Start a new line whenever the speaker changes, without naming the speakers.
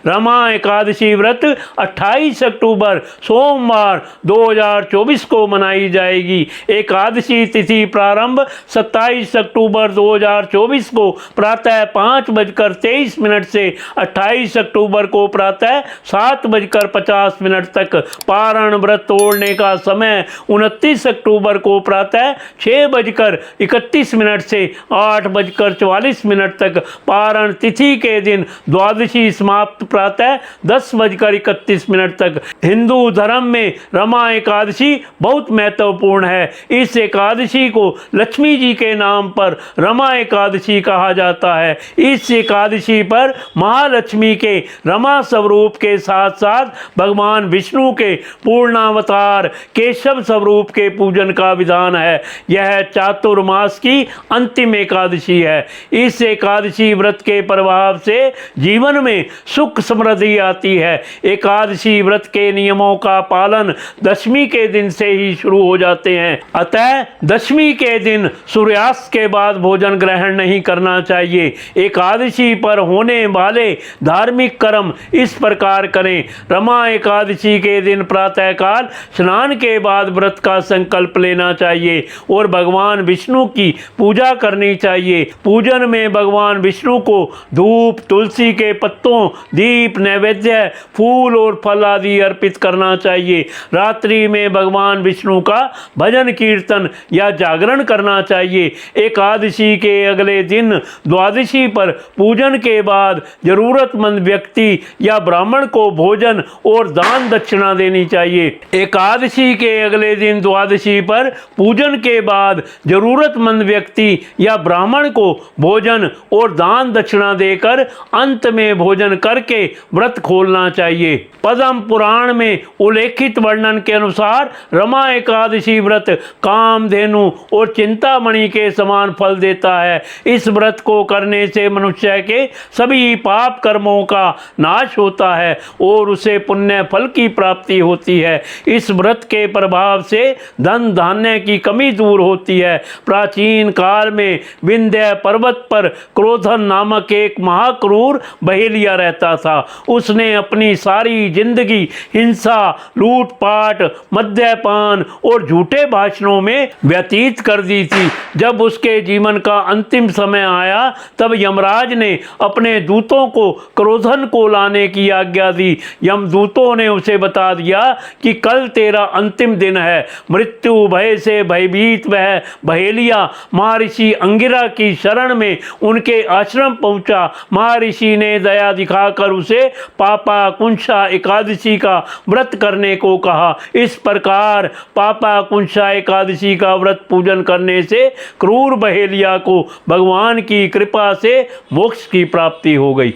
रमा एकादशी व्रत 28 अक्टूबर सोमवार 2024 को मनाई जाएगी। एकादशी तिथि प्रारंभ 27 अक्टूबर 2024 को प्रातः 5:23 से 28 अक्टूबर को प्रातः 7:50 तक। पारण व्रत तोड़ने का समय 29 अक्टूबर को प्रातः 6:31 से 8:44 तक। पारण तिथि के दिन द्वादशी समाप्त प्रातः 10:31 तक। हिंदू धर्म में रमा एकादशी बहुत महत्वपूर्ण है। इस एकादशी को लक्ष्मी जी के नाम पर रमा एकादशी कहा जाता है। इस एकादशी पर महालक्ष्मी के रमा स्वरूप के साथ साथ भगवान विष्णु के पूर्णावतार केशव स्वरूप के पूजन का विधान है। यह चातुर्मास की अंतिम एकादशी है। इस एकादशी व्रत के प्रभाव से जीवन में सुख समृद्धि आती है। एकादशी व्रत के नियमों का पालन दशमी के दिन से ही शुरू हो जाते हैं। अतः दशमी के दिन सूर्यास्त के बाद भोजन ग्रहण नहीं करना चाहिए। एकादशी पर होने वाले धार्मिक कर्म इस प्रकार करें। रमा एकादशी के दिन प्रातःकाल स्नान के बाद व्रत का संकल्प लेना चाहिए और भगवान विष्णु की पूजा करनी चाहिए। पूजन में भगवान विष्णु को धूप, तुलसी के पत्तों, दीप, नैवेद्य, फूल और फल आदि अर्पित करना चाहिए। रात्रि में भगवान विष्णु का भजन कीर्तन या जागरण करना चाहिए। एकादशी के अगले दिन द्वादशी पर पूजन के बाद जरूरतमंद व्यक्ति या ब्राह्मण को भोजन और दान दक्षिणा देनी चाहिए। एकादशी के अगले दिन द्वादशी पर पूजन के बाद जरूरतमंद व्यक्ति या ब्राह्मण को भोजन और दान दक्षिणा देकर अंत में भोजन करके व्रत खोलना चाहिए। पद्म पुराण में उल्लेखित वर्णन के अनुसार रमा एकादशी व्रत कामधेनु और चिंतामणि के समान फल देता है। इस व्रत को करने से मनुष्य के सभी पाप कर्मों का नाश होता है और उसे पुण्य फल की प्राप्ति होती है। इस व्रत के प्रभाव से धन धान्य की कमी दूर होती है। प्राचीन काल में विंध्य पर्वत पर क्रोधन नामक एक महाक्रूर बहेलिया रहता था। उसने अपनी सारी जिंदगी हिंसा, लूटपाट, मद्यपान और झूठे भाषणों में व्यतीत कर दी थी। जब उसके जीवन का अंतिम समय आया तब यमराज ने अपने दूतों को क्रोधन को लाने की आज्ञा दी। यमदूतों ने उसे बता दिया कि कल तेरा अंतिम दिन है। मृत्यु भय से भयभीत वह बहेलिया महर्षि अंगिरा की शरण में उनके आश्रम पहुंचा। महर्षि ने दया दिखाकर उसे पापा कुंशा एकादशी का व्रत करने को कहा। इस प्रकार पापा कुंशा एकादशी का व्रत पूजन करने से क्रूर बहेलिया को भगवान की कृपा से मोक्ष की प्राप्ति हो गई।